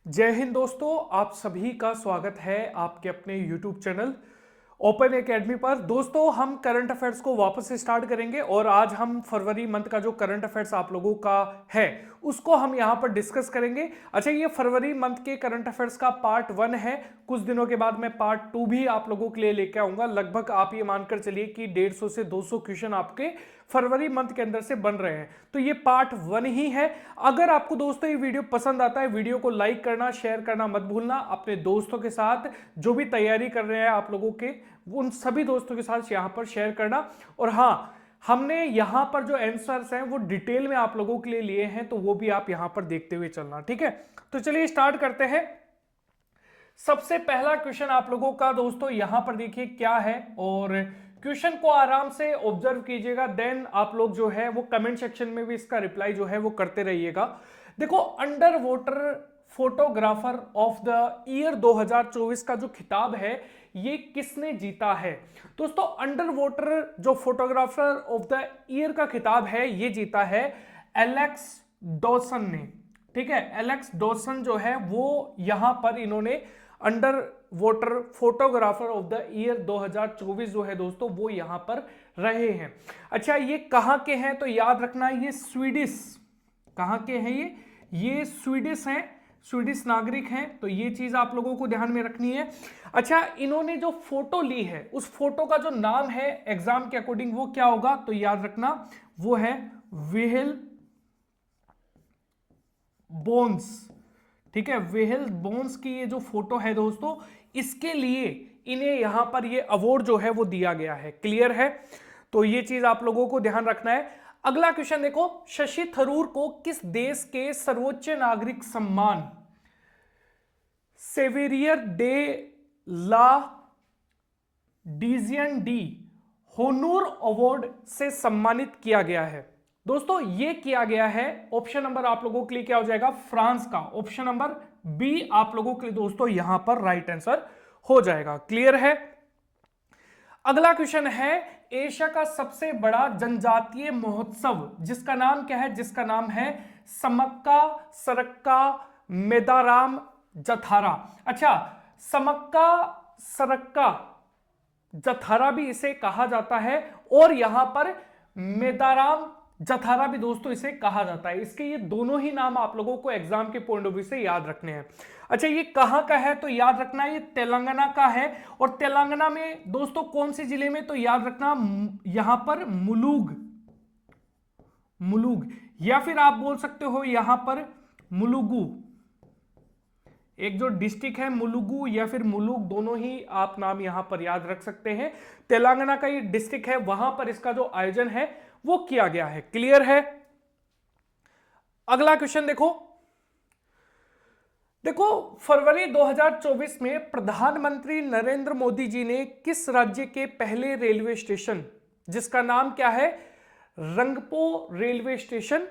जय हिंद दोस्तों, आप सभी का स्वागत है आपके अपने YouTube चैनल ओपन एकेडमी पर। दोस्तों, हम करंट अफेयर्स को वापस से स्टार्ट करेंगे और आज हम फरवरी मंथ का जो करंट अफेयर्स आप लोगों का है उसको हम यहां पर डिस्कस करेंगे। अच्छा, ये फरवरी मंथ के करंट अफेयर्स का पार्ट 1 है। कुछ दिनों के बाद मैं पार्ट 2 भी आप लोगों के लिए लेके आऊंगा। लगभग आप ये मानकर चलिए कि 150 से 200 क्वेश्चन आपके फरवरी मंथ के अंदर से बन रहे हैं। तो ये पार्ट 1 ही है। अगर आपको दोस्तों ये वीडियो पसंद आता है, वीडियो को लाइक करना, शेयर करना मत भूलना। अपने दोस्तों के साथ जो भी तैयारी कर रहे हैं आप लोगों के, उन सभी दोस्तों के साथ यहां पर शेयर करना। और हाँ, हमने यहां पर जो आंसर्स हैं वो डिटेल में आप लोगों के लिए लिए हैं, तो वो भी आप यहां पर देखते हुए चलना। ठीक है, तो चलिए स्टार्ट करते हैं। सबसे पहला क्वेश्चन आप लोगों का दोस्तों यहां पर देखिए क्या है, और क्वेश्चन को आराम से ऑब्जर्व कीजिएगा, देन आप लोग जो है वो कमेंट सेक्शन में भी इसका रिप्लाई जो है वो करते रहिएगा। देखो, under water photographer of the year 2024 का जो खिताब है ये किसने जीता है? दोस्तों, अंडर वाटर जो फोटोग्राफर ऑफ द ईयर का खिताब है ये जीता है एलेक्स डॉसन ने। ठीक है, एलेक्स डॉसन जो है वो यहां पर इन्होंने under water photographer of the year 2024 जो है दोस्तों वो यहां पर रहे हैं। अच्छा, ये कहां के हैं? तो याद रखना, ये स्वीडिश। कहां के हैं ये स्वीडिश हैं, स्वीडिश नागरिक हैं। तो ये चीज आप लोगों को ध्यान में रखनी है। अच्छा, इन्होंने जो फोटो ली है उस फोटो का जो नाम है एग्जाम के अकॉर्डिंग वो क्या होगा? तो याद रखना, वो है विहिल बोन्स। ठीक है, विहिल बोन्स की ये जो फोटो है दोस्तों, इसके लिए इन्हें यहां पर ये अवार्ड जो है वो दिया गया है। क्लियर है? तो ये चीज आप लोगों को ध्यान रखना है। अगला क्वेश्चन देखो, शशि थरूर को किस देश के सर्वोच्च नागरिक सम्मान सेवेरियर डे ला डिजियन डी होनूर अवार्ड से सम्मानित किया गया है? दोस्तों, ये किया गया है, ऑप्शन नंबर आप लोगों के लिए क्या हो जाएगा? फ्रांस का। ऑप्शन नंबर बी आप लोगों के लिए दोस्तों यहां पर राइट आंसर हो जाएगा। क्लियर है? अगला क्वेश्चन है, एशिया का सबसे बड़ा जनजातीय महोत्सव जिसका नाम क्या है? जिसका नाम है समक्का सरक्का मेदाराम जथारा। अच्छा, समक्का सरक्का जथारा भी इसे कहा जाता है, और यहां पर मेदाराम जथारा भी दोस्तों इसे कहा जाता है। इसके ये दोनों ही नाम आप लोगों को एग्जाम के पॉइंट ऑफ व्यू से याद रखने हैं। अच्छा, ये कहां का है? तो याद रखना ये तेलंगाना का है। और तेलंगाना में दोस्तों कौन से जिले में? तो याद रखना यहां पर मुलुग, मुलुग, या फिर आप बोल सकते हो यहां पर मुलुगु। एक जो डिस्ट्रिक्ट है मुलुगु या फिर मुलुग, दोनों ही आप नाम यहां पर याद रख सकते हैं। तेलंगाना का ये डिस्ट्रिक्ट है, वहां पर इसका जो आयोजन है वो किया गया है। क्लियर है? अगला क्वेश्चन देखो, देखो फरवरी 2024 में प्रधानमंत्री नरेंद्र मोदी जी ने किस राज्य के पहले रेलवे स्टेशन जिसका नाम क्या है? रंगपो रेलवे स्टेशन,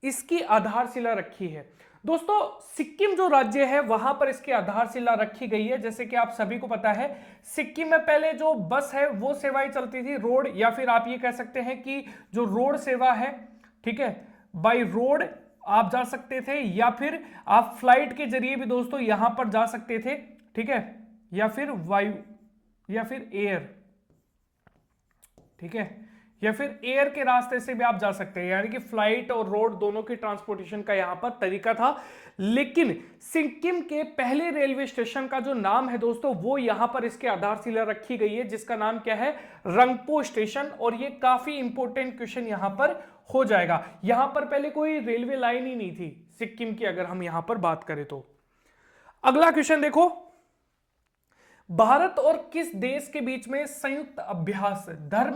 इसकी आधारशिला रखी है? दोस्तों, सिक्किम जो राज्य है वहां पर इसकी आधारशिला रखी गई है। जैसे कि आप सभी को पता है, सिक्किम में पहले जो बस है वो सेवाएं चलती थी, रोड, या फिर आप ये कह सकते हैं कि जो रोड सेवा है, ठीक है, बाय रोड आप जा सकते थे, या फिर आप फ्लाइट के जरिए भी दोस्तों यहां पर जा सकते थे। ठीक है, या फिर वायु, या फिर एयर, ठीक है, या फिर एयर के रास्ते से भी आप जा सकते हैं। यानी कि फ्लाइट और रोड दोनों की ट्रांसपोर्टेशन का यहां पर तरीका था। लेकिन सिक्किम के पहले रेलवे स्टेशन का जो नाम है दोस्तों वो यहां पर इसके आधारशिला रखी गई है, जिसका नाम क्या है? रंगपो स्टेशन। और ये काफी इंपॉर्टेंट क्वेश्चन यहां पर हो जाएगा। यहां पर पहले कोई रेलवे लाइन ही नहीं थी सिक्किम की, अगर हम यहां पर बात करें तो। अगला क्वेश्चन देखो, भारत और किस देश के बीच में संयुक्त अभ्यास धर्म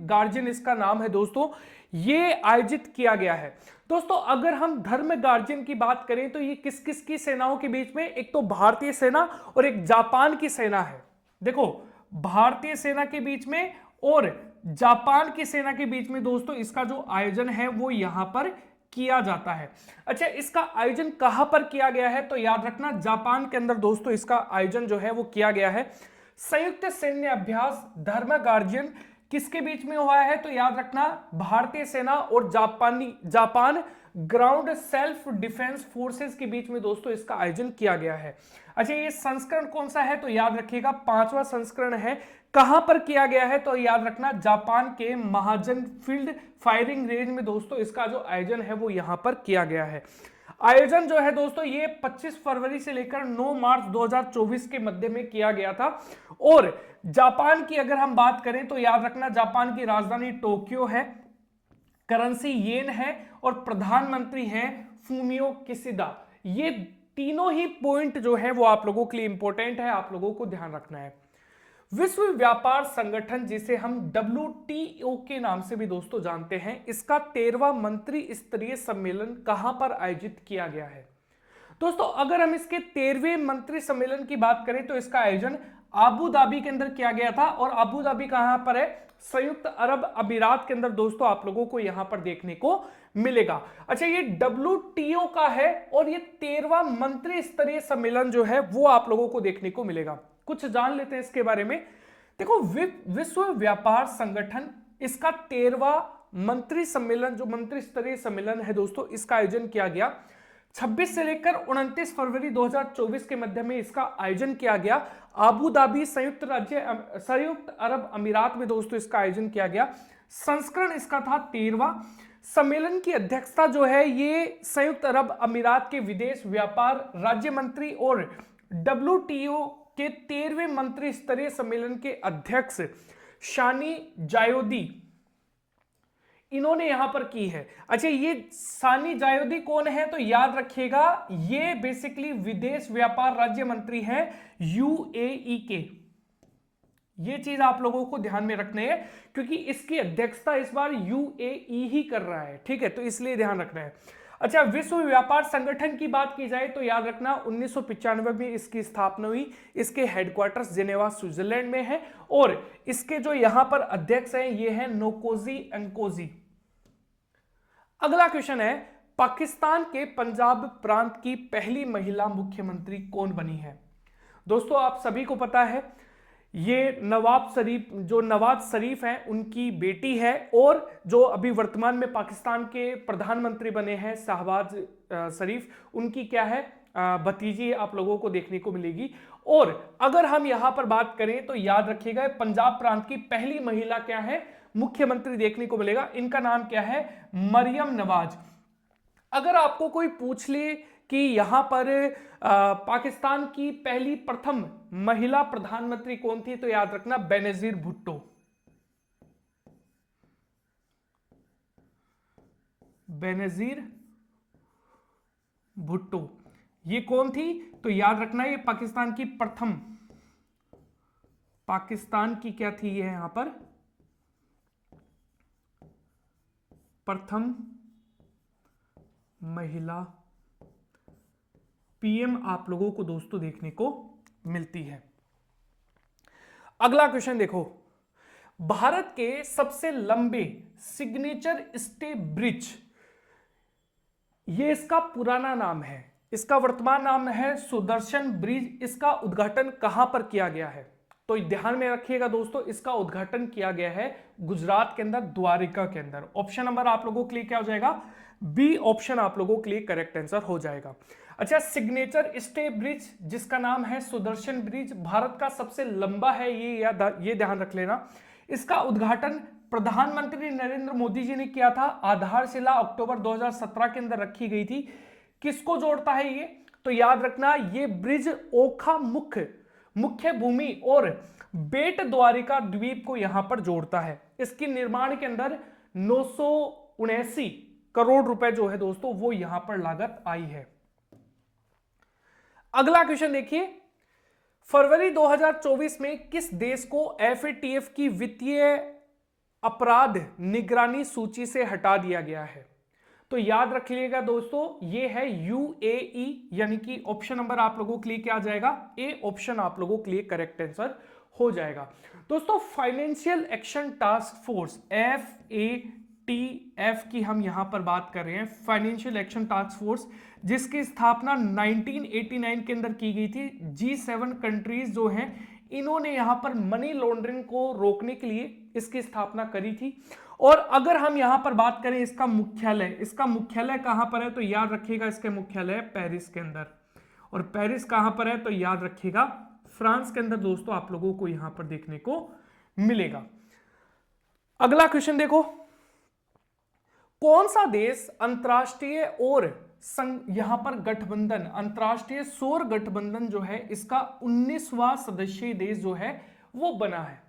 गार्जिन इसका नाम है दोस्तों, ये आयोजित किया गया है? दोस्तों, अगर हम धर्म गार्जिन की बात करें तो ये किस किस की सेनाओं के बीच में? एक तो भारतीय सेना और एक जापान की सेना है। देखो, भारतीय सेना के बीच में और जापान की सेना के बीच में दोस्तों इसका जो आयोजन है वो यहां पर किया जाता है। अच्छा, इसका आयोजन कहां पर किया गया है? तो याद रखना जापान के अंदर दोस्तों इसका आयोजन जो है वो किया गया है। संयुक्त सैन्य अभ्यास धर्म गार्जियन किसके बीच में हुआ है? तो याद रखना भारतीय सेना और Japan ground self defence forces के बीच में दोस्तों इसका आयोजन किया गया है। अच्छा, ये संस्करण कौन सा है तो याद रखिएगा 5वां संस्करण है। कहां पर किया गया है तो याद रखना जापान के महाजन फील्ड फायरिंग रेंज में दोस्तों इसका जो आयोजन है वो यहां पर किया गया है। आयोजन जो है दोस्तों ये 25 फरवरी से लेकर 9 मार्च 2024 के मध्य में किया गया था। और जापान की अगर हम बात करें तो याद रखना जापान की राजधानी टोक्यो है, करेंसी येन है और प्रधानमंत्री हैं फूमियो किशिदा। ये तीनों ही पॉइंट जो है वो आप लोगों के लिए इंपॉर्टेंट है, आप लोगों को ध्यान रखना है। विश्व व्यापार संगठन जिसे हम WTO के नाम से भी दोस्तों जानते हैं, इसका 13वां मंत्री स्तरीय सम्मेलन कहां पर आयोजित किया गया है दोस्तों? अगर हम इसके 13वें मंत्री सम्मेलन की बात करें तो इसका आयोजन आबू धाबी के अंदर किया गया था। और आबू धाबी कहां पर है? संयुक्त अरब अमीरात के अंदर दोस्तों आप लोगों को यहां पर देखने को मिलेगा। अच्छा, ये WTO का है और ये 13वां मंत्री स्तरीय सम्मेलन जो है वो आप लोगों को देखने को मिलेगा। कुछ जान लेते हैं इसके बारे में। देखो, विश्व व्यापार संगठन इसका 13वां मंत्री सम्मेलन जो मंत्री स्तरीय सम्मेलन है दोस्तों, इसका आयोजन किया गया 26 से लेकर 29 फरवरी 2024 के मध्य में इसका आयोजन किया गया। आबू धाबी संयुक्त अरब अमीरात में दोस्तों इसका आयोजन किया गया। संस्करण इसका था 13वां। सम्मेलन की अध्यक्षता जो है ये संयुक्त अरब अमीरात के विदेश व्यापार राज्य मंत्री और WTO के 13वें मंत्री स्तरीय सम्मेलन के अध्यक्ष शानी जायोदी, इन्होंने यहां पर की है। अच्छा, ये सानी जायोदी कौन है तो याद रखिएगा ये बेसिकली विदेश व्यापार राज्य मंत्री हैं UAE के। ये चीज आप लोगों को ध्यान में रखने हैं क्योंकि इसकी अध्यक्षता इस बार UAE ही कर रहा है, ठीक है, तो इसलिए ध्यान रखना है। अच्छा, विश्व व्यापार संगठन की बात की जाए तो याद रखना 1995 में इसकी स्थापना हुई। इसके हेडक्वार्टर्स जेनेवा स्विट्जरलैंड में है और इसके जो यहां पर अध्यक्ष हैं ये हैं नोकोजी एंकोजी। अगला क्वेश्चन है, पाकिस्तान के पंजाब प्रांत की पहली महिला मुख्यमंत्री कौन बनी है? दोस्तों आप सभी को पता है ये नवाज शरीफ हैं उनकी बेटी है और जो अभी वर्तमान में पाकिस्तान के प्रधानमंत्री बने हैं शहबाज शरीफ, उनकी क्या है भतीजी आप लोगों को देखने को मिलेगी। और अगर हम यहां पर बात करें तो याद रखिएगा पंजाब प्रांत की पहली महिला क्या है मुख्यमंत्री देखने को मिलेगा, इनका नाम क्या है? मरियम नवाज। अगर आपको कोई पूछ ले कि यहां पर पाकिस्तान की पहली प्रथम महिला प्रधानमंत्री कौन थी तो याद रखना बेनजीर भुट्टो। बेनजीर भुट्टो ये कौन थी तो याद रखना ये पाकिस्तान की क्या थी ये यहां पर प्रथम महिला PM आप लोगों को दोस्तों देखने को मिलती है। अगला क्वेश्चन देखो, भारत के सबसे लंबे सिग्नेचर स्टे ब्रिज, ये इसका पुराना नाम है, इसका वर्तमान नाम है सुदर्शन ब्रिज। इसका उद्घाटन कहां पर किया गया है तो ध्यान में रखिएगा दोस्तों, इसका उद्घाटन किया गया है गुजरात के अंदर द्वारिका के अंदर। ऑप्शन नंबर आप लोगों के लिए क्या हो जाएगा? बी ऑप्शन आप लोगों के लिए करेक्ट आंसर हो जाएगा। अच्छा, सिग्नेचर स्टे ब्रिज जिसका नाम है सुदर्शन ब्रिज भारत का सबसे लंबा है, ये ध्यान रख लेना। इसका उद्घाटन प्रधानमंत्री नरेंद्र मोदी जी ने किया था। आधारशिला अक्टूबर 2017 के अंदर रखी गई थी। किसको जोड़ता है ये तो याद रखना ये ब्रिज ओखा मुख्य भूमि और बेट द्वारिका द्वीप को यहां पर जोड़ता है। इसके निर्माण के अंदर 979 करोड़ रुपए जो है दोस्तों वो यहां पर लागत आई है। अगला क्वेश्चन देखिए, फरवरी 2024 में किस देश को FATF की वित्तीय अपराध निगरानी सूची से हटा दिया गया है तो याद रख लीजिएगा दोस्तों ये है UAE, यानी कि ऑप्शन नंबर आप लोगों के लिए क्या आ जाएगा? ए ऑप्शन आप लोगों के लिए करेक्ट आंसर हो जाएगा। दोस्तों financial action task force FATF की हम यहां पर बात कर रहे हैं, फाइनेंशियल एक्शन टास्क फोर्स जिसकी स्थापना 1989 के अंदर की गई थी। G7 कंट्रीज जो हैं इन्होंने यहां पर मनी लॉन्ड्रिंग को रोकने के लिए इसकी स्थापना करी थी। और अगर हम यहां पर बात करें इसका मुख्यालय कहां पर है, तो याद रखिएगा इसके मुख्यालय पेरिस के अंदर। और पेरिस कहां पर है, तो याद रखिएगा फ्रांस के अंदर दोस्तों आप लोगों को यहां पर देखने को मिलेगा। अगला क्वेश्चन देखो, कौन सा देश अंतरराष्ट्रीय और यहां पर गठबंधन, अंतरराष्ट्रीय सौर गठबंधन जो है इसका 19वां सदस्यीय देश जो है वो बना है।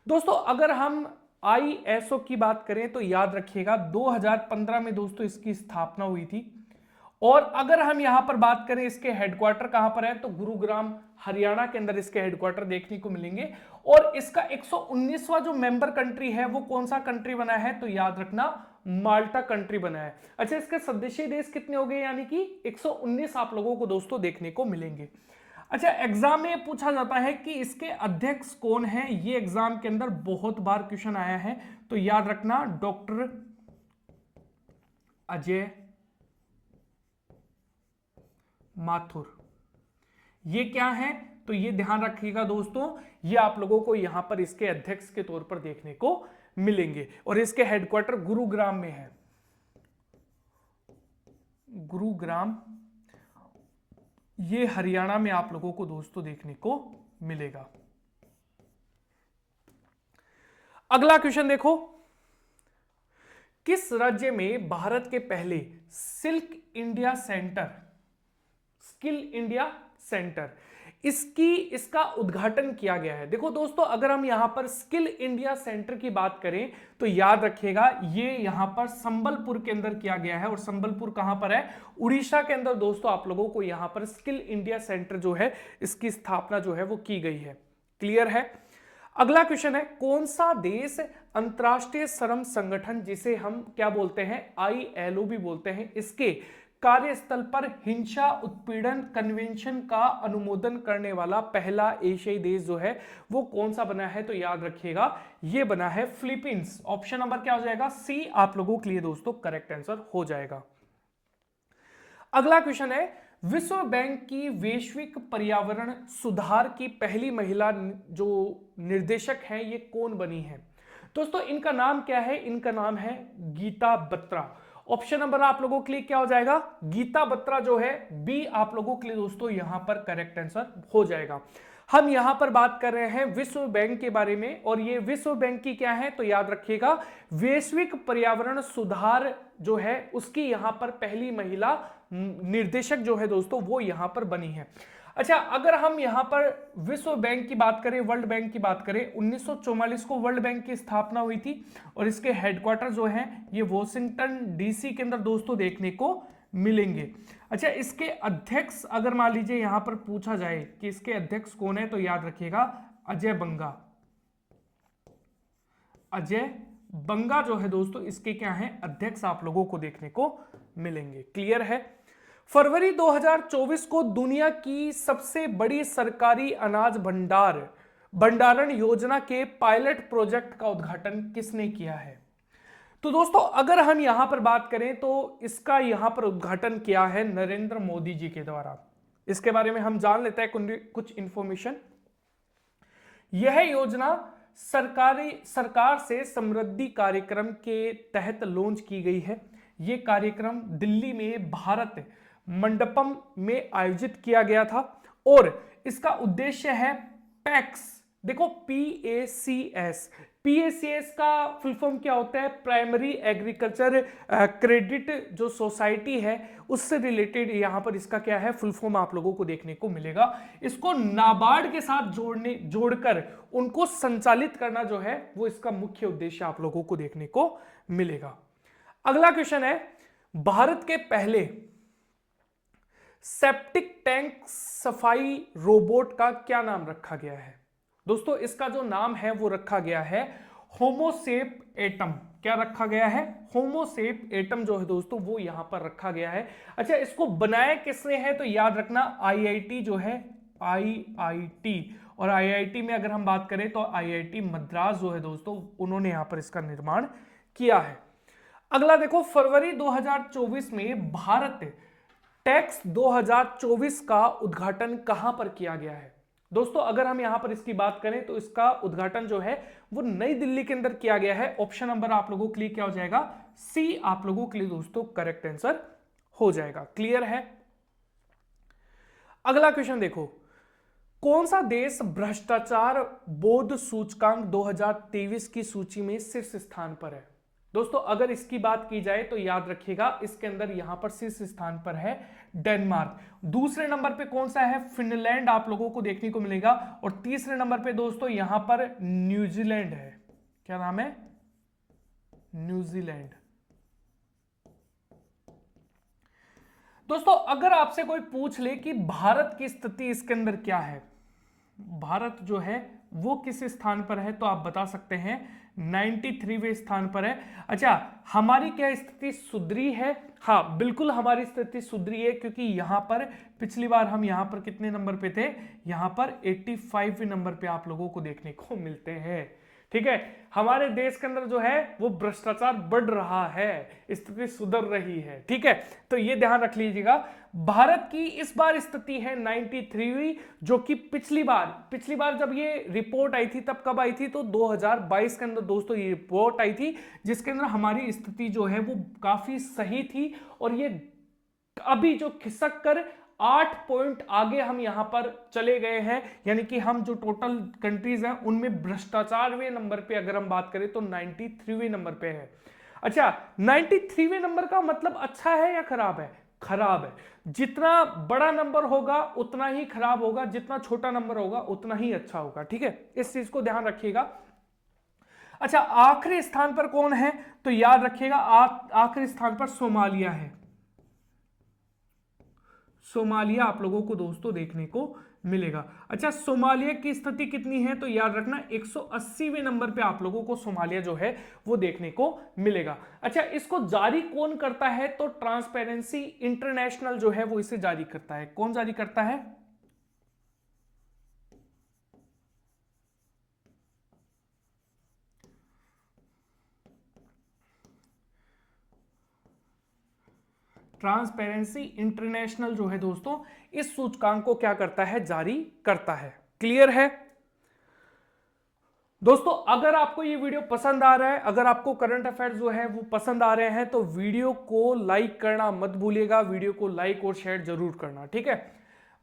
दोस्तों अगर हम आईएसओ की बात करें तो याद रखिएगा 2015 में दोस्तों इसकी स्थापना हुई थी। और अगर हम यहां पर बात करें इसके हेडक्वार्टर कहां पर है, तो गुरुग्राम हरियाणा के अंदर इसके हेडक्वार्टर देखने को मिलेंगे। और इसका 119वां जो मेंबर कंट्री है वो कौन सा कंट्री बना है, तो याद रखना माल्टा कंट्री बना है। अच्छा, इसके सदस्य देश कितने हो गए, यानी कि 119 आप लोगों को दोस्तों देखने को मिलेंगे। अच्छा, एग्जाम में पूछा जाता है कि इसके अध्यक्ष कौन है, ये एग्जाम के अंदर बहुत बार क्वेश्चन आया है, तो याद रखना डॉक्टर अजय माथुर। ये क्या है, तो ये ध्यान रखिएगा दोस्तों, ये आप लोगों को यहां पर इसके अध्यक्ष के तौर पर देखने को मिलेंगे। और इसके हेडक्वार्टर गुरुग्राम में है, गुरुग्राम, ये हरियाणा में आप लोगों को दोस्तों देखने को मिलेगा। अगला क्वेश्चन देखो, किस राज्य में भारत के पहले स्किल इंडिया सेंटर इसका उद्घाटन किया गया है। देखो दोस्तों, अगर हम यहां पर स्किल इंडिया सेंटर की बात करें तो याद रखिएगा ये यहां पर संबलपुर के अंदर किया गया है। और संबलपुर कहां पर है, उड़ीसा के अंदर दोस्तों आप लोगों को यहां पर स्किल इंडिया सेंटर जो है इसकी स्थापना जो है वो की गई है। क्लियर है। अगला क्वेश्चन है, कौन सा देश अंतरराष्ट्रीय श्रम संगठन, जिसे हम क्या बोलते हैं, ILO भी बोलते हैं, इसके कार्यस्थल पर हिंसा उत्पीड़न कन्वेंशन का अनुमोदन करने वाला पहला एशियाई देश जो है वो कौन सा बना है, तो याद रखिएगा ये बना है फिलीपींस। ऑप्शन नंबर क्या हो जाएगा, सी आप लोगों के लिए दोस्तों करेक्ट आंसर हो जाएगा। अगला क्वेश्चन है, विश्व बैंक की वैश्विक पर्यावरण सुधार की पहली महिला जो निर्देशक है ये कौन बनी है। दोस्तों इनका नाम क्या है, इनका नाम है गीता बत्रा। ऑप्शन नंबर आप लोगों के लिए क्या हो जाएगा, गीता बत्रा जो है, बी आप लोगों के लिए दोस्तों यहां पर करेक्ट आंसर हो जाएगा। हम यहां पर बात कर रहे हैं विश्व बैंक के बारे में, और ये विश्व बैंक की क्या है, तो याद रखिएगा वैश्विक पर्यावरण सुधार जो है उसकी यहां पर पहली महिला निर्देशक जो है दोस्तों वो यहां पर बनी है। अच्छा, अगर हम यहां पर विश्व बैंक की बात करें, वर्ल्ड बैंक की बात करें, 1944 को वर्ल्ड बैंक की स्थापना हुई थी और इसके हेडक्वार्टर जो है ये वॉशिंगटन DC के अंदर दोस्तों देखने को मिलेंगे। अच्छा, इसके अध्यक्ष अगर मान लीजिए यहां पर पूछा जाए कि इसके अध्यक्ष कौन है, तो याद रखिएगा अजय बंगा जो है दोस्तों इसके क्या है, अध्यक्ष आप लोगों को देखने को मिलेंगे। क्लियर है। फरवरी 2024 को दुनिया की सबसे बड़ी सरकारी अनाज भंडारण योजना के पायलट प्रोजेक्ट का उद्घाटन किसने किया है। तो दोस्तों अगर हम यहां पर बात करें तो इसका यहां पर उद्घाटन किया है नरेंद्र मोदी जी के द्वारा। इसके बारे में हम जान लेते हैं कुछ इंफॉर्मेशन। यह योजना सरकार से समृद्धि कार्यक्रम के तहत लॉन्च की गई है। यह कार्यक्रम दिल्ली में भारत मंडपम में आयोजित किया गया था और इसका उद्देश्य है पैक्स। देखो PACS का फुल फॉर्म क्या होता है, प्राइमरी एग्रीकल्चर क्रेडिट जो सोसाइटी है उससे रिलेटेड यहां पर इसका क्या है फुल फॉर्म आप लोगों को देखने को मिलेगा। इसको नाबार्ड के साथ जोड़कर उनको संचालित करना जो है वो इसका मुख्य उद्देश्य आप लोगों को देखने को मिलेगा। अगला क्वेश्चन है, भारत के पहले सेप्टिक टैंक सफाई रोबोट का क्या नाम रखा गया है। दोस्तों इसका जो नाम है वो रखा गया है होमोसेप एटम। क्या रखा गया है, होमोसेप एटम जो है दोस्तों वो यहां पर रखा गया है। अच्छा, इसको बनाया किसने है, तो याद रखना IIT जो है, IIT, और IIT में अगर हम बात करें तो IIT मद्रास जो है दोस्तों उन्होंने यहां पर इसका निर्माण किया है। अगला देखो, फरवरी 2024 में भारत टैक्स 2024 का उद्घाटन कहां पर किया गया है। दोस्तों अगर हम यहां पर इसकी बात करें तो इसका उद्घाटन जो है वो नई दिल्ली के अंदर किया गया है। ऑप्शन नंबर आप लोगों के लिए क्या हो जाएगा, सी आप लोगों के लिए दोस्तों करेक्ट आंसर हो जाएगा। क्लियर है। अगला क्वेश्चन देखो, कौन सा देश भ्रष्टाचार बोध सूचकांक 2023 की सूची में शीर्ष स्थान पर है। दोस्तों अगर इसकी बात की जाए तो याद रखिएगा इसके अंदर यहां पर शीर्ष स्थान पर है डेनमार्क, दूसरे नंबर पे कौन सा है, फिनलैंड आप लोगों को देखने को मिलेगा, और तीसरे नंबर पे दोस्तों यहां पर न्यूजीलैंड है। क्या नाम है, न्यूजीलैंड। दोस्तों अगर आपसे कोई पूछ ले कि भारत की स्थिति इसके अंदर क्या है, भारत जो है वो किस स्थान पर है, तो आप बता सकते हैं 93वें स्थान पर है। अच्छा हमारी क्या स्थिति सुधरी है, हाँ बिल्कुल हमारी स्थिति सुधरी है, क्योंकि यहां पर पिछली बार हम यहां पर कितने नंबर पे थे, यहां पर 85वें नंबर पे आप लोगों को देखने को मिलते हैं। ठीक है, हमारे देश के अंदर जो है वो भ्रष्टाचार बढ़ रहा है, स्थिति सुधर रही है। ठीक है, तो ये ध्यान रख लीजिएगा। भारत की इस बार स्थिति है 93वीं, जो कि पिछली बार जब ये रिपोर्ट आई थी तब कब आई थी, तो 2022 के अंदर दोस्तों ये रिपोर्ट आई थी, जिसके अंदर हमारी स्थिति जो है वो काफी सही थी, और ये अभी जो खिसक कर 8 पॉइंट आगे हम यहां पर चले गए हैं, यानी कि हम जो टोटल कंट्रीज हैं उनमें भ्रष्टाचारवें नंबर पे अगर हम बात करें तो 93वें नंबर पे है। अच्छा 93वें नंबर का मतलब अच्छा है या खराब है, खराब है। जितना बड़ा नंबर होगा उतना ही खराब होगा, जितना छोटा नंबर होगा उतना ही अच्छा होगा। ठीक है, इस चीज को ध्यान रखिएगा। अच्छा आखिरी स्थान पर कौन है, तो याद रखिएगा आखिरी स्थान पर सोमालिया है। सोमालिया आप लोगों को दोस्तों देखने को मिलेगा। अच्छा सोमालिया की स्थिति कितनी है, तो याद रखना 180वें नंबर पे आप लोगों को सोमालिया जो है वो देखने को मिलेगा। अच्छा इसको जारी कौन करता है, तो ट्रांसपेरेंसी इंटरनेशनल जो है वो इसे जारी करता है। कौन जारी करता है, ट्रांसपेरेंसी इंटरनेशनल जो है दोस्तों इस सूचकांक को क्या करता है, जारी करता है। क्लियर है दोस्तों। अगर आपको ये वीडियो पसंद आ रहा है, अगर आपको करंट अफेयर्स जो है वो पसंद आ रहे हैं, तो वीडियो को लाइक करना मत भूलिएगा, वीडियो को लाइक और शेयर जरूर करना। ठीक है,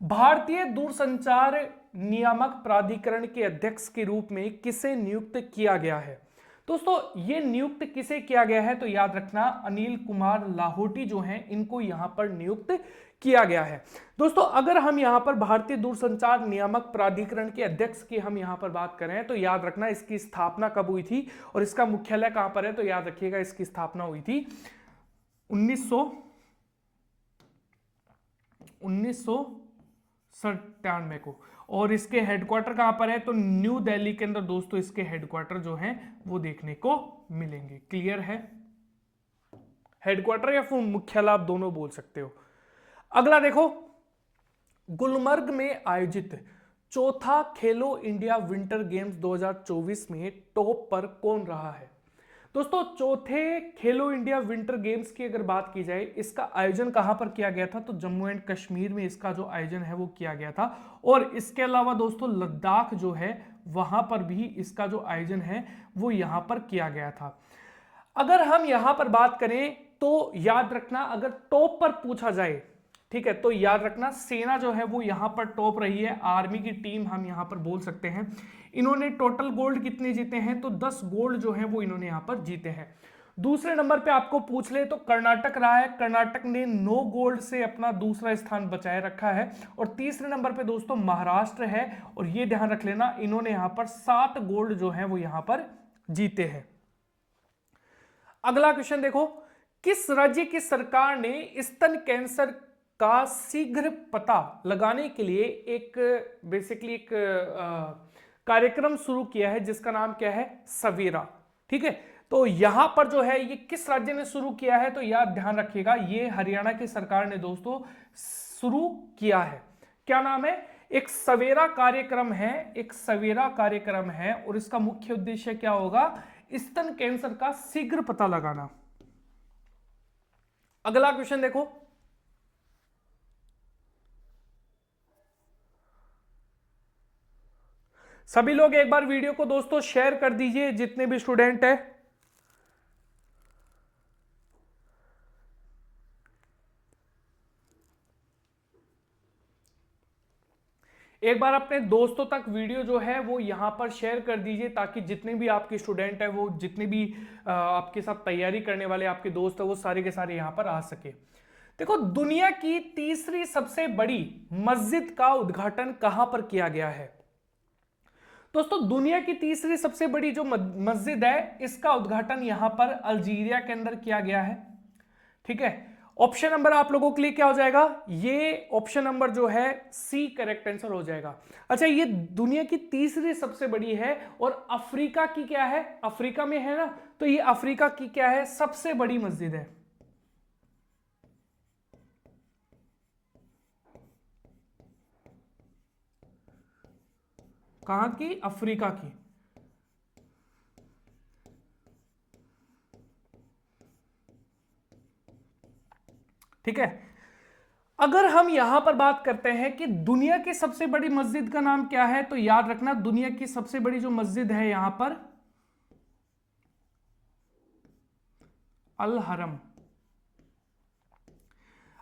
भारतीय दूरसंचार नियामक प्राधिकरण के अध्यक्ष के रूप में किसे नियुक्त किया गया है। दोस्तों ये नियुक्त किसे किया गया है, तो याद रखना अनिल कुमार लाहोटी जो हैं इनको यहां पर नियुक्त किया गया है। दोस्तों अगर हम यहां पर भारतीय दूरसंचार नियामक प्राधिकरण के अध्यक्ष की हम यहां पर बात करें, तो याद रखना इसकी स्थापना कब हुई थी और इसका मुख्यालय कहां पर है, तो याद रखिएगा इसकी स्थापना हुई थी 1997 को, और इसके हेडक्वार्टर कहां पर है, तो न्यू दिल्ली के अंदर दोस्तों इसके हेडक्वार्टर जो हैं वो देखने को मिलेंगे। क्लियर है, हेडक्वार्टर या फिर मुख्यालय आप दोनों बोल सकते हो। अगला देखो, गुलमर्ग में आयोजित चौथा खेलो इंडिया विंटर गेम्स 2024 में टॉप पर कौन रहा है। दोस्तों चौथे खेलो इंडिया विंटर गेम्स की अगर बात की जाए, इसका आयोजन कहां पर किया गया था, तो जम्मू एंड कश्मीर में इसका जो आयोजन है वो किया गया था, और इसके अलावा दोस्तों लद्दाख जो है वहां पर भी इसका जो आयोजन है वो यहां पर किया गया था। अगर हम यहां पर बात करें तो याद रखना अगर टॉप पर पूछा जाए, ठीक है, तो याद रखना सेना जो है वो यहां पर टॉप रही है, आर्मी की टीम हम यहां पर बोल सकते हैं। इन्होंने टोटल गोल्ड कितने जीते हैं, तो 10 गोल्ड जो है वो इन्होंने यहां पर जीते हैं। दूसरे नंबर पे आपको पूछ ले तो कर्नाटक रहा है, कर्नाटक ने 9 गोल्ड से अपना दूसरा स्थान बचाए रखा है। और तीसरे नंबर पे दोस्तों महाराष्ट्र है, और ये ध्यान रख लेना इन्होंने यहां पर 7 गोल्ड जो है वो यहां पर जीते हैं। अगला क्वेश्चन देखो, किस राज्य की सरकार ने स्तन कैंसर का शीघ्र पता लगाने के लिए एक बेसिकली एक कार्यक्रम शुरू किया है, जिसका नाम क्या है, सवेरा। ठीक है, तो यहां पर जो है ये किस राज्य ने शुरू किया है, तो याद ध्यान रखिएगा ये हरियाणा की सरकार ने दोस्तों शुरू किया है। क्या नाम है, एक सवेरा कार्यक्रम है, एक सवेरा कार्यक्रम है, और इसका मुख्य उद्देश्य क्या होगा, स्तन कैंसर का शीघ्र पता लगाना। अगला क्वेश्चन देखो, सभी लोग एक बार वीडियो को दोस्तों शेयर कर दीजिए, जितने भी स्टूडेंट है। एक बार अपने दोस्तों तक वीडियो जो है वो यहां पर शेयर कर दीजिए, ताकि जितने भी आपके स्टूडेंट है, वो जितने भी आपके साथ तैयारी करने वाले आपके दोस्त है, वो सारे के सारे यहां पर आ सके। देखो, दुनिया की तीसरी सबसे बड़ी मस्जिद का उद्घाटन कहां पर किया गया है? दोस्तों, दुनिया की तीसरी सबसे बड़ी जो मस्जिद है, इसका उद्घाटन यहां पर अल्जीरिया के अंदर किया गया है। ठीक है, ऑप्शन नंबर आप लोगों के लिए क्या हो जाएगा? ये ऑप्शन नंबर जो है सी करेक्ट आंसर हो जाएगा। अच्छा, ये दुनिया की तीसरी सबसे बड़ी है और अफ्रीका की क्या है? अफ्रीका में है ना, तो ये अफ्रीका की क्या है? सबसे बड़ी मस्जिद है। कहां की? अफ्रीका की। ठीक है, अगर हम यहां पर बात करते हैं कि दुनिया की सबसे बड़ी मस्जिद का नाम क्या है, तो याद रखना दुनिया की सबसे बड़ी जो मस्जिद है यहां पर अल हरम।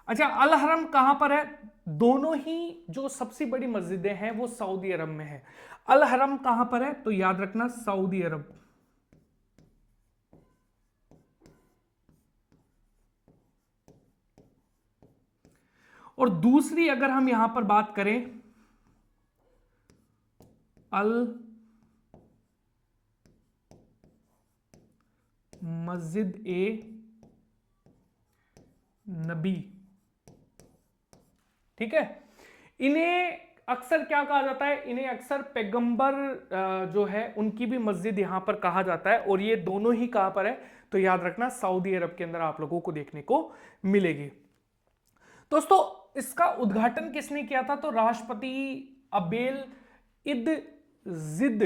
अच्छा, अल हरम कहां पर है? दोनों ही जो सबसे बड़ी मस्जिदें हैं वो सऊदी अरब में है। अल हरम कहां पर है? तो याद रखना सऊदी अरब। और दूसरी अगर हम यहां पर बात करें, अल मस्जिद ए नबी। ठीक है, इन्हें अक्सर क्या कहा जाता है? इन्हें अक्सर पैगंबर जो है उनकी भी मस्जिद यहां पर कहा जाता है। और ये दोनों ही कहां पर है? तो याद रखना सऊदी अरब के अंदर आप लोगों को देखने को मिलेगी। दोस्तों, इसका उद्घाटन किसने किया था? तो राष्ट्रपति अबेल इद जिद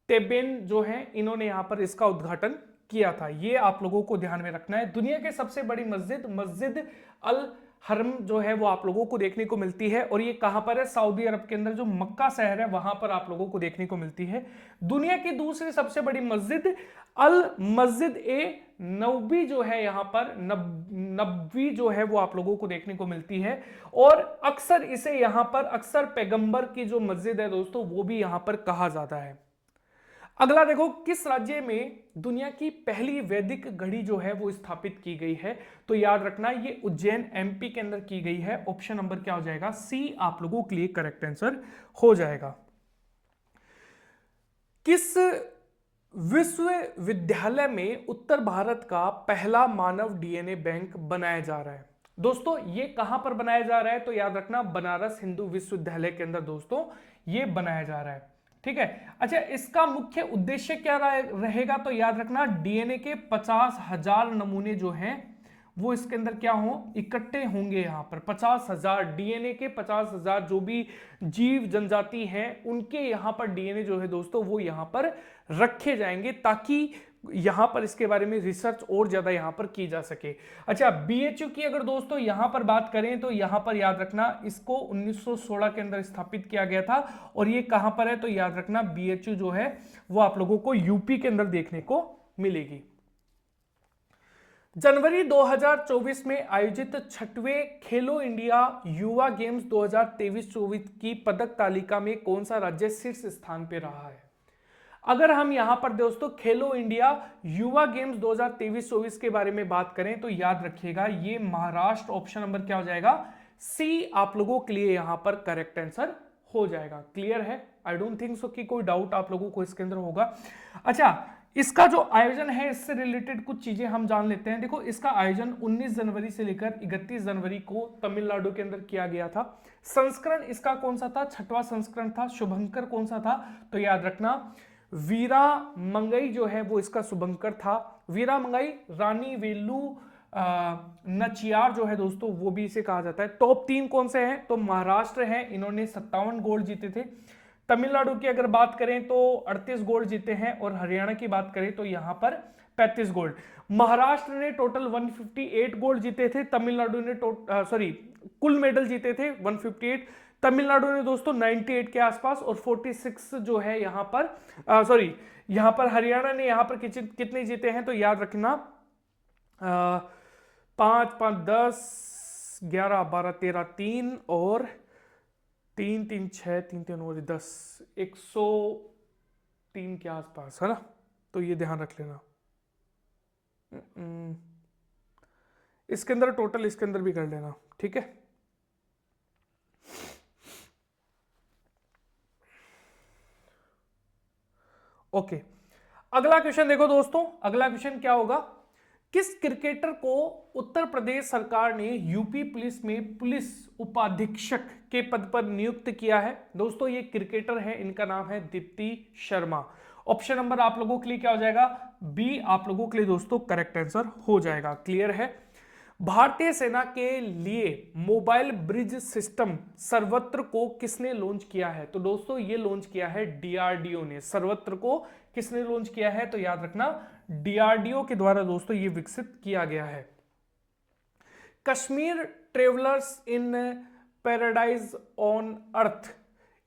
टेबेन जो है, इन्होंने यहां पर इसका उद्घाटन किया था। ये आप लोगों को ध्यान में रखना है। दुनिया के सबसे बड़ी मस्जिद मस्जिद अल हरम जो है वो आप लोगों को देखने को मिलती है। और ये कहां पर है? सऊदी अरब के अंदर जो मक्का शहर है वहां पर आप लोगों को देखने को मिलती है। दुनिया की दूसरी सबसे बड़ी मस्जिद अल मस्जिद ए नबी जो है, यहां पर नबवी जो है वो आप लोगों को देखने को मिलती है। और अक्सर इसे यहां पर अक्सर पैगंबर की जो मस्जिद है दोस्तों, वो भी यहां पर कहा जाता है। अगला देखो, किस राज्य में दुनिया की पहली वैदिक घड़ी जो है वो स्थापित की गई है? तो याद रखना ये उज्जैन एमपी के अंदर की गई है। ऑप्शन नंबर क्या हो जाएगा? सी आप लोगों के लिए करेक्ट आंसर हो जाएगा। किस विश्वविद्यालय में उत्तर भारत का पहला मानव डीएनए बैंक बनाया जा रहा है? दोस्तों, ये कहां पर बनाया जा रहा है? तो याद रखना बनारस हिंदू विश्वविद्यालय के अंदर दोस्तों ये बनाया जा रहा है। ठीक है, अच्छा, इसका मुख्य उद्देश्य क्या रहेगा? तो याद रखना डीएनए के 50,000 नमूने जो हैं वो इसके अंदर क्या हो? इकट्ठे होंगे। यहां पर 50,000 डीएनए के 50,000 जो भी जीव जनजाति हैं उनके यहां पर डीएनए जो है दोस्तों वो यहां पर रखे जाएंगे, ताकि यहां पर इसके बारे में रिसर्च और ज्यादा यहां पर की जा सके। अच्छा, बीएचयू की अगर दोस्तों यहां पर बात करें तो यहां पर याद रखना इसको 1916 के अंदर स्थापित किया गया था। और ये कहां पर है? तो याद रखना बीएचयू जो है वो आप लोगों को यूपी के अंदर देखने को मिलेगी। जनवरी 2024 में आयोजित 6वें खेलो इंडिया युवा गेम्स 2023-24 की पदक तालिका में कौन सा राज्य शीर्ष स्थान पे रहा है? अगर हम यहां पर दोस्तों खेलो इंडिया युवा गेम्स 2023-24 के बारे में बात करें तो याद रखिएगा ये महाराष्ट्र। ऑप्शन नंबर क्या हो जाएगा? सी आप लोगों के लिए यहां पर करेक्ट आंसर हो जाएगा। क्लियर है? आई डोंट थिंक सो कि कोई डाउट आप लोगों को इसके अंदर होगा। अच्छा, इसका जो आयोजन है इससे रिलेटेड कुछ चीजें हम जान लेते हैं। देखो, इसका आयोजन 19 जनवरी से लेकर 31 जनवरी को तमिलनाडु के अंदर किया गया था। संस्करण इसका कौन सा था? 6वां संस्करण था। शुभंकर कौन सा था? तो याद रखना वीरा मंगई जो है वो इसका शुभंकर था। वीरा मंगई, रानी वेलू नचियार जो है दोस्तों वो भी इसे कहा जाता है। टॉप 3 कौन से हैं? तो महाराष्ट्र है, इन्होंने 57 गोल्ड जीते थे। तमिलनाडु की अगर बात करें तो 38 गोल्ड जीते हैं। और हरियाणा की बात करें तो यहां पर 35 गोल्ड। महाराष्ट्र ने टोटल 158 गोल्ड जीते थे। तमिलनाडु ने कुल मेडल जीते थे 158। तमिलनाडु ने दोस्तों 98 के आसपास, और 46 जो है यहाँ पर, सॉरी यहाँ पर हरियाणा ने यहाँ पर कितने जीते हैं तो याद रखना, 5 5 10 11 12 13 3 और 3 3 6 3 3 और 10, 103 के आसपास है ना, तो ये ध्यान रख लेना। इसके अंदर टोटल इसके अंदर भी कर लेना, ठीक है। ओके, अगला क्वेश्चन देखो दोस्तों, अगला क्वेश्चन क्या होगा, किस क्रिकेटर को उत्तर प्रदेश सरकार ने यूपी पुलिस में पुलिस उपाधीक्षक के पद पर नियुक्त किया है। दोस्तों ये क्रिकेटर है, इनका नाम है दीप्ति शर्मा। ऑप्शन नंबर आप लोगों के लिए क्या हो जाएगा, बी आप लोगों के लिए दोस्तों करेक्ट आंसर हो जाएगा। क्लियर है। भारतीय सेना के लिए मोबाइल ब्रिज सिस्टम सर्वत्र को किसने लॉन्च किया है, तो दोस्तों ये लॉन्च किया है डीआरडीओ ने। सर्वत्र को किसने लॉन्च किया है, तो याद रखना डीआरडीओ के द्वारा दोस्तों ये विकसित किया गया है। Kashmir travellers in paradise on earth,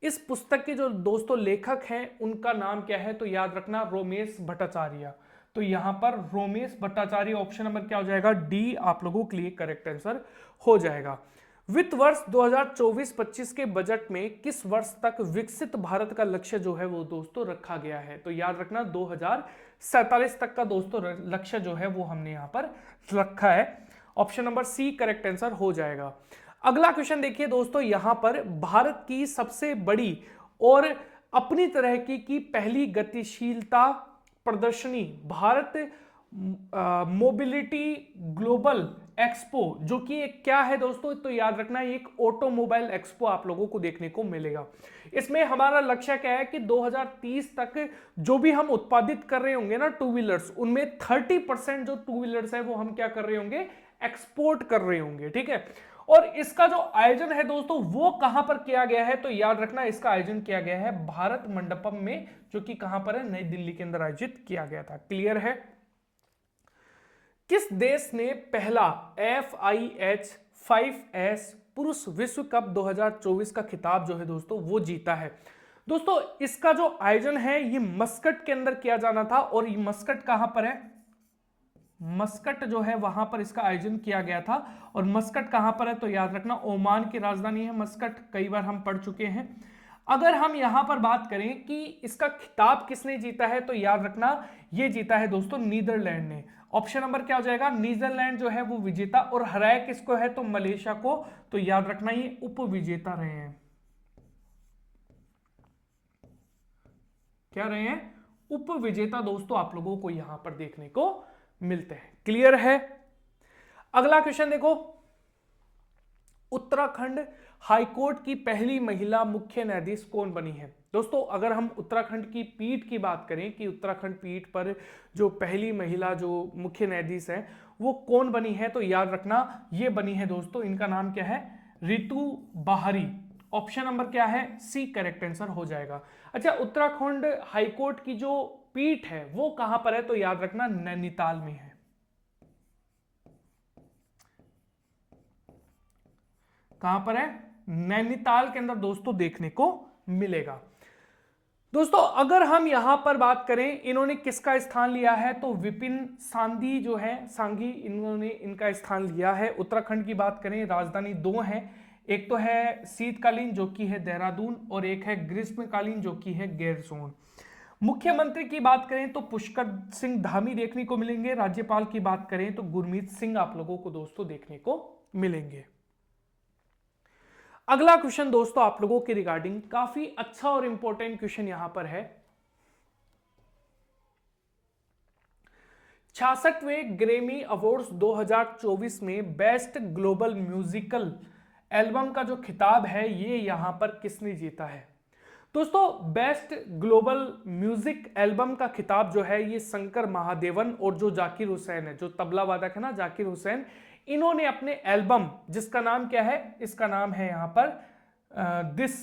इस पुस्तक के जो दोस्तों लेखक हैं उनका नाम क्या है, तो याद रखना रोमेश भट्टाचार्य। तो यहां पर रोमेश भट्टाचार्य, ऑप्शन नंबर क्या हो जाएगा, डी आप लोगों के लिए करेक्ट आंसर हो जाएगा। वित्त वर्ष 2024-25 के बजट में किस वर्ष तक विकसित भारत का लक्ष्य जो है वो दोस्तों रखा गया है, तो याद रखना 2047 तक का दोस्तों लक्ष्य जो है वो हमने यहां पर रखा है। Option number C correct answer हो जाएगा। अगला क्वेश्चन देखिए दोस्तों, यहां पर भारत की सबसे बड़ी और अपनी तरह की पहली गतिशीलता प्रदर्शनी भारत मोबिलिटी ग्लोबल एक्सपो, जो कि एक क्या है दोस्तों, तो याद रखना एक ऑटोमोबाइल एक्सपो आप लोगों को देखने को मिलेगा। इसमें हमारा लक्ष्य क्या है कि 2030 तक जो भी हम उत्पादित कर रहे होंगे ना टू व्हीलर्स, उनमें 30% जो टू व्हीलर्स है वो हम क्या कर रहे होंगे, एक्सपोर्ट कर रहे होंगे, ठीक है। और इसका जो आयोजन है दोस्तों वो कहां पर किया गया है, तो याद रखना इसका आयोजन किया गया है भारत मंडपम में, जो कि कहां पर है, नई दिल्ली के अंदर आयोजित किया गया था। क्लियर है। किस देश ने पहला FIH 5S पुरुष विश्व कप 2024 का खिताब जो है दोस्तों वो जीता है। दोस्तों इसका जो आयोजन है ये मस्कट के अंदर किया जाना था, और ये मस्कट कहां पर है, मस्कट जो है वहां पर इसका आयोजन किया गया था। और मस्कट कहां पर है, तो याद रखना ओमान की राजधानी है मस्कट, कई बार हम पढ़ चुके हैं। अगर हम यहां पर बात करें कि इसका खिताब किसने जीता है, तो याद रखना ये जीता है दोस्तों नीदरलैंड ने। ऑप्शन नंबर क्या हो जाएगा, नीदरलैंड जो है वो विजेता, और हराया किसको है, तो मलेशिया को। तो याद रखना ये उप विजेता रहे हैं, क्या रहे हैं, उप विजेता दोस्तों आप लोगों को यहां पर देखने को मिलते हैं। क्लियर है। अगला क्वेश्चन देखो, उत्तराखंड हाईकोर्ट की पहली महिला मुख्य न्यायाधीश कौन बनी है। दोस्तों अगर हम उत्तराखंड की पीठ की बात करें कि उत्तराखंड पीठ पर जो पहली महिला जो मुख्य न्यायाधीश है वो कौन बनी है, तो याद रखना ये बनी है दोस्तों, इनका नाम क्या है, रितु बाहरी। ऑप्शन नंबर क्या है, सी करेक्ट आंसर हो जाएगा। अच्छा, उत्तराखंड हाईकोर्ट की जो पीठ है वो कहां पर है, तो याद रखना नैनीताल में है। कहां पर है, नैनीताल के अंदर दोस्तों देखने को मिलेगा। दोस्तों अगर हम यहां पर बात करें इन्होंने किसका स्थान लिया है, तो विपिन सांधी जो है, सांघी, इन्होंने इनका स्थान लिया है। उत्तराखंड की बात करें राजधानी दो है, एक तो है शीतकालीन जो कि है देहरादून, और एक है ग्रीष्मकालीन जो कि है गैरसोन। मुख्यमंत्री की बात करें तो पुष्कर सिंह धामी देखने को मिलेंगे। राज्यपाल की बात करें तो गुरमीत सिंह आप लोगों को दोस्तों देखने को मिलेंगे। अगला क्वेश्चन दोस्तों आप लोगों के रिगार्डिंग काफी अच्छा और इंपॉर्टेंट क्वेश्चन यहां पर है। 66वें ग्रैमी अवार्ड्स 2024 में बेस्ट ग्लोबल म्यूजिकल एल्बम का जो खिताब है ये यहां पर किसने जीता है। दोस्तों बेस्ट ग्लोबल म्यूजिक एल्बम का खिताब जो है ये शंकर महादेवन और जो जाकिर हुसैन है, जो तबला वादक है ना जाकिर हुसैन, इन्होंने अपने एल्बम जिसका नाम क्या है, इसका नाम है यहां पर दिस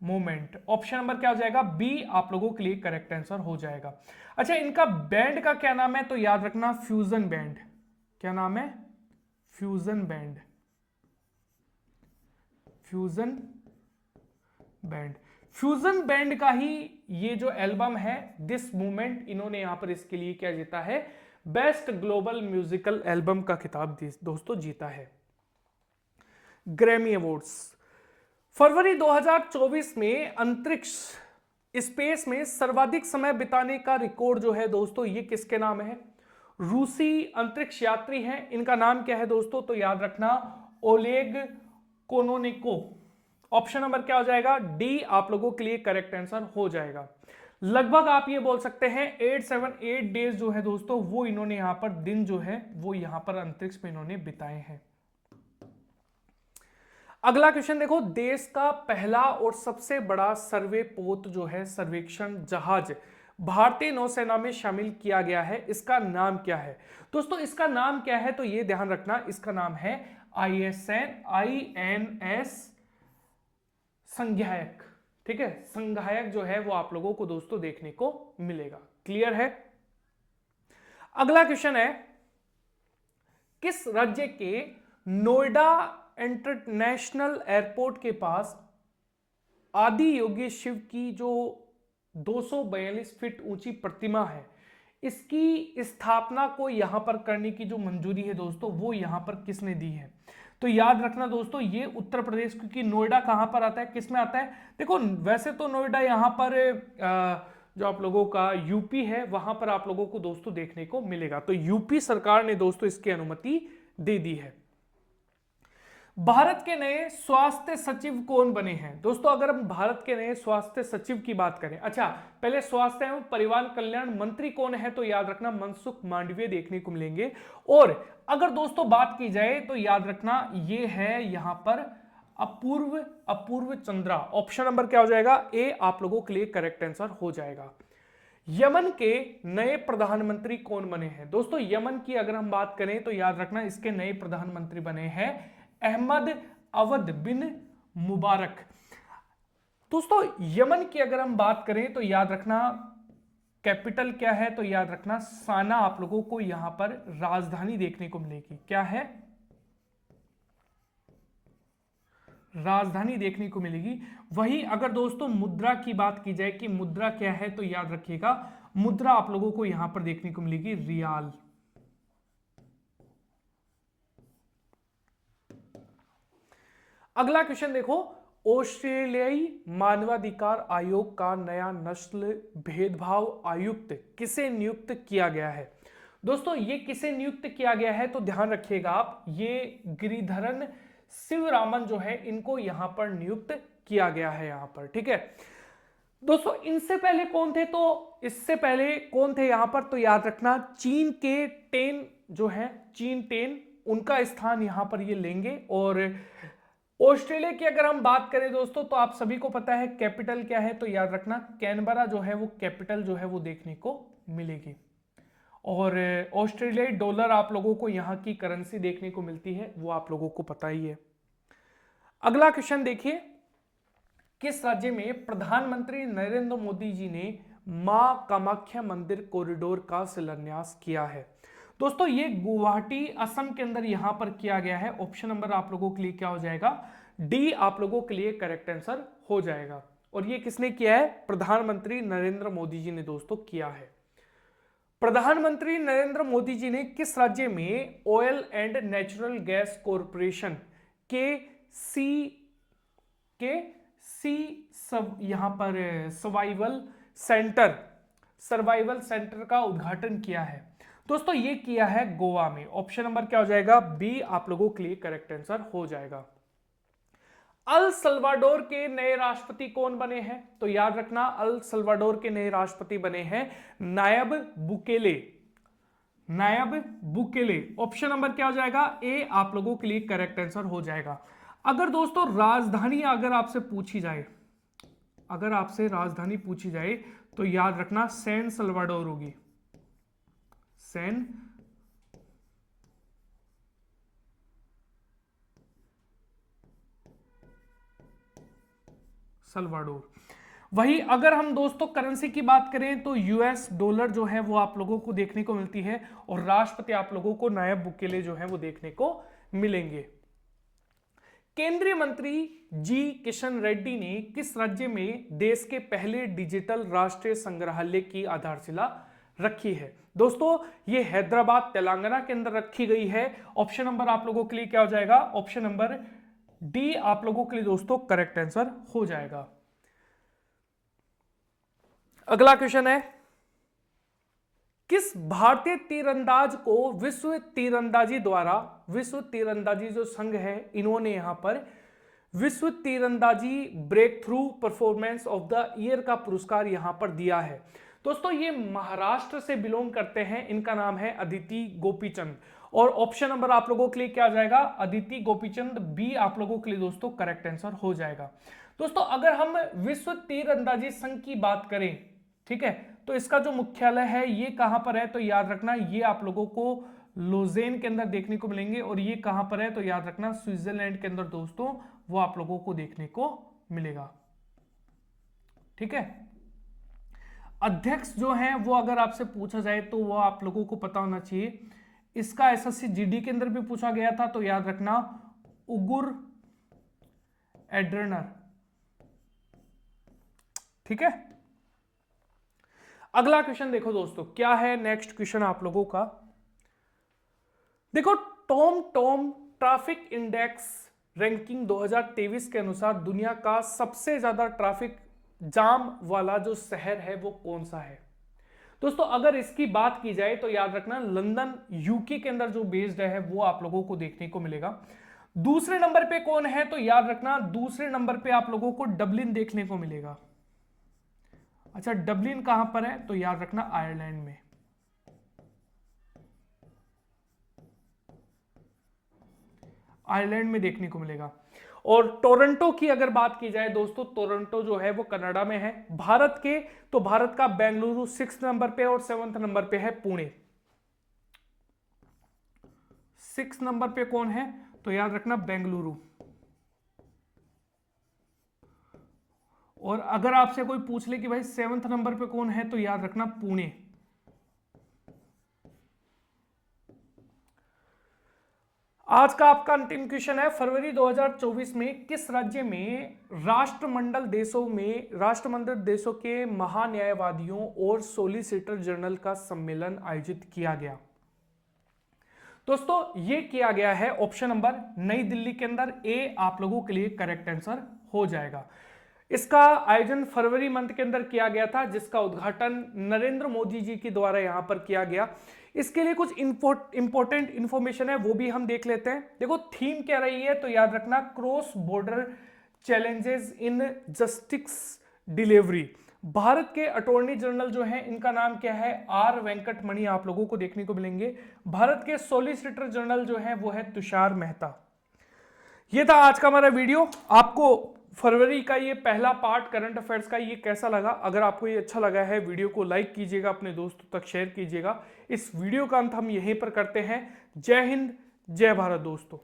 मोमेंट। ऑप्शन नंबर क्या हो जाएगा, बी आप लोगों के लिए करेक्ट आंसर हो जाएगा। अच्छा, इनका बैंड का क्या नाम है, तो याद रखना फ्यूजन बैंड। क्या नाम है, fusion band, fusion band. Fusion band का ही ये जो एल्बम है दिस मूवमेंट, इन्होंने यहां पर इसके लिए क्या जीता है, बेस्ट ग्लोबल म्यूजिकल एल्बम का खिताब दोस्तों जीता है। ग्रैमी अवार्ड्स, फरवरी 2024 में अंतरिक्ष स्पेस में सर्वाधिक समय बिताने का रिकॉर्ड जो है दोस्तों ये किसके नाम है, रूसी अंतरिक्ष यात्री हैं, इनका नाम क्या है दोस्तों, तो याद रखना ओलेग कोनोनेको। ऑप्शन नंबर क्या हो जाएगा, डी आप लोगों के लिए करेक्ट आंसर हो जाएगा। लगभग आप ये बोल सकते हैं 878 डेज जो है दोस्तों वो इन्होंने यहां पर दिन जो है वो यहां पर अंतरिक्ष में इन्होंने बिताए हैं। अगला क्वेश्चन देखो, देश का पहला और सबसे बड़ा सर्वे पोत जो है सर्वेक्षण जहाज भारतीय नौसेना में शामिल किया गया है, इसका नाम क्या है दोस्तों, इसका नाम क्या है, तो ये ध्यान रखना, इसका नाम है INS संज्ञायक। ठीक है, संज्ञायक जो है वो आप लोगों को दोस्तों देखने को मिलेगा। क्लियर है। अगला क्वेश्चन है, किस राज्य के नोएडा इंटरनेशनल एयरपोर्ट के पास आदि योगी शिव की जो 242 फीट ऊंची प्रतिमा है, इसकी स्थापना को यहां पर करने की जो मंजूरी है दोस्तों वो यहां पर किसने दी है, तो याद रखना दोस्तों ये उत्तर प्रदेश, क्योंकि नोएडा कहां पर आता है, किस में आता है, देखो वैसे तो नोएडा यहां पर जो आप लोगों का यूपी है वहां पर आप लोगों को दोस्तों देखने को मिलेगा, तो यूपी सरकार ने दोस्तों इसकी अनुमति दे दी है। भारत के नए स्वास्थ्य सचिव कौन बने हैं दोस्तों, अगर हम भारत के नए स्वास्थ्य सचिव की बात करें, अच्छा पहले स्वास्थ्य एवं परिवार कल्याण मंत्री कौन है, तो याद रखना मनसुख मांडविया देखने को मिलेंगे। और अगर दोस्तों बात की जाए तो याद रखना ये है यहां पर अपूर्व चंद्रा। ऑप्शन नंबर क्या हो जाएगा, ए आप लोगों के लिए करेक्ट आंसर हो जाएगा। यमन के नए प्रधानमंत्री कौन बने हैं दोस्तों, यमन की अगर हम बात करें तो याद रखना इसके नए प्रधानमंत्री बने हैं अहमद अवद बिन मुबारक। दोस्तों यमन की अगर हम बात करें तो याद रखना कैपिटल क्या है, तो याद रखना साना आप लोगों को यहां पर राजधानी देखने को मिलेगी, क्या है, राजधानी देखने को मिलेगी। वही अगर दोस्तों मुद्रा की बात की जाए कि मुद्रा क्या है, तो याद रखिएगा मुद्रा आप लोगों को यहां पर देखने को मिलेगी रियाल। अगला क्वेश्चन देखो, ऑस्ट्रेलियाई मानवाधिकार आयोग का नया नस्ल भेदभाव आयुक्त किसे नियुक्त किया गया है दोस्तों, ये किसे नियुक्त किया गया है, तो ध्यान रखिएगा आप, ये गिरिधरन शिवरामन जो है इनको यहां पर नियुक्त किया गया है यहां पर। ठीक है दोस्तों, इनसे पहले कौन थे, तो इससे पहले कौन थे यहां पर, तो याद रखना चीन के टेन जो है, चीन टेन उनका स्थान यहां पर ये लेंगे। और ऑस्ट्रेलिया की अगर हम बात करें दोस्तों तो आप सभी को पता है कैपिटल क्या है, तो याद रखना कैनबरा जो है वो कैपिटल जो है वो देखने को मिलेगी। और ऑस्ट्रेलियाई डॉलर आप लोगों को यहां की करेंसी देखने को मिलती है, वो आप लोगों को पता ही है। अगला क्वेश्चन देखिए, किस राज्य में प्रधानमंत्री नरेंद्र मोदी जी ने मां कामाख्या मंदिर कॉरिडोर का शिलान्यास किया है दोस्तों, ये गुवाहाटी असम के अंदर यहां पर किया गया है। ऑप्शन नंबर आप लोगों के लिए क्या हो जाएगा, डी आप लोगों के लिए करेक्ट आंसर हो जाएगा। और ये किसने किया है, प्रधानमंत्री नरेंद्र मोदी जी ने दोस्तों किया है। प्रधानमंत्री नरेंद्र मोदी जी ने किस राज्य में oil and natural gas corporation के यहां पर सर्वाइवल सेंटर का उद्घाटन किया है दोस्तों, ये किया है गोवा में। ऑप्शन नंबर क्या हो जाएगा, बी आप लोगों के लिए करेक्ट आंसर हो जाएगा। अल सल्वाडोर के नए राष्ट्रपति कौन बने हैं, तो याद रखना अल सल्वाडोर के नए राष्ट्रपति बने हैं नायब बुकेले। ऑप्शन नंबर क्या हो जाएगा, ए आप लोगों के लिए करेक्ट आंसर हो जाएगा। अगर दोस्तों राजधानी अगर आपसे राजधानी पूछी जाए तो याद रखना सैन सल्वाडोर होगी, सैन सल्वाडोर। वही अगर हम दोस्तों करेंसी की बात करें तो यूएस डॉलर जो है वो आप लोगों को देखने को मिलती है, और राष्ट्रपति आप लोगों को नायब बुकेले जो है वो देखने को मिलेंगे। केंद्रीय मंत्री जी किशन रेड्डी ने किस राज्य में देश के पहले डिजिटल राष्ट्रीय संग्रहालय की आधारशिला रखी है? दोस्तों ये हैदराबाद तेलंगाना के अंदर रखी गई है। ऑप्शन नंबर आप लोगों के लिए क्या हो जाएगा? ऑप्शन नंबर डी आप लोगों के लिए दोस्तों करेक्ट आंसर हो जाएगा। अगला क्वेश्चन है, किस भारतीय तीरंदाज को विश्व तीरंदाजी जो संघ है इन्होंने यहां पर विश्व तीरंदाजी breakthrough performance of the year का पुरस्कार यहां पर दिया है? दोस्तों ये महाराष्ट्र से बिलोंग करते हैं, इनका नाम है अदिति गोपीचंद। और ऑप्शन नंबर आप लोगों के लिए क्या आ जाएगा? अदिति गोपीचंद बी आप लोगों के लिए दोस्तों करेक्ट आंसर हो जाएगा। दोस्तों अगर हम विश्व तीरंदाजी संघ की बात करें, ठीक है, तो इसका जो मुख्यालय है ये कहां पर है? तो याद रखना ये आप लोगों को लोजेन के अंदर देखने को मिलेंगे। और ये कहां पर है? तो याद रखना स्विट्जरलैंड के अंदर दोस्तों वो आप लोगों को देखने को मिलेगा। ठीक है, अध्यक्ष जो है वो अगर आपसे पूछा जाए तो वो आप लोगों को पता होना चाहिए। इसका एसएससी जीडी के अंदर भी पूछा गया था, तो याद रखना उगुर एड्रनर। ठीक है, अगला क्वेश्चन देखो दोस्तों क्या है। नेक्स्ट क्वेश्चन आप लोगों का देखो, टॉम ट्रैफिक इंडेक्स रैंकिंग 2023 के अनुसार दुनिया का सबसे ज्यादा ट्रैफिक जाम वाला जो शहर है वो कौन सा है? दोस्तों अगर इसकी बात की जाए तो याद रखना लंदन यूके के अंदर जो बेस्ड है वो आप लोगों को देखने को मिलेगा। दूसरे नंबर पे कौन है? तो याद रखना दूसरे नंबर पे आप लोगों को डबलिन देखने को मिलेगा। अच्छा, डबलिन कहां पर है? तो याद रखना आयरलैंड में। आयरलैंड में देखने को मिलेगा। और टोरंटो की अगर बात की जाए दोस्तों, टोरंटो जो है वो कनाडा में है। भारत के तो भारत का बेंगलुरु 6 नंबर पे और 7 नंबर पे है पुणे। 6 नंबर पे कौन है? तो याद रखना बेंगलुरु। और अगर आपसे कोई पूछ ले कि भाई 7 नंबर पे कौन है, तो याद रखना पुणे। आज का आपका अंतिम क्वेश्चन है, फरवरी 2024 में किस राज्य में राष्ट्रमंडल देशों के महान्यायवादियों और सोलिसिटर जनरल का सम्मेलन आयोजित किया गया? दोस्तों ये किया गया है ऑप्शन नंबर नई दिल्ली के अंदर। ए आप लोगों के लिए करेक्ट आंसर हो जाएगा। इसका आयोजन फरवरी मंथ के अंदर किया गया था, जिसका उद्घाटन नरेंद्र मोदी जी के द्वारा यहां पर किया गया। इसके लिए कुछ इंपॉर्टेंट इंफॉर्मेशन है वो भी हम देख लेते हैं। देखो थीम क्या रही है? तो याद रखना cross border challenges in justice delivery. Bharat के अटॉर्नी जनरल जो है इनका नाम क्या है? आर वेंकटमणि आप लोगों को देखने को मिलेंगे। भारत के सॉलिसिटर जनरल जो है वो है तुषार मेहता। ये था आज का हमारा वीडियो। आपको फरवरी का ये पहला पार्ट करंट अफेयर्स का ये कैसा लगा? अगर आपको ये अच्छा लगा है वीडियो को लाइक कीजिएगा, अपने दोस्तों तक शेयर कीजिएगा। इस वीडियो का अंत हम यहीं पर करते हैं। जय हिंद, जय भारत दोस्तों।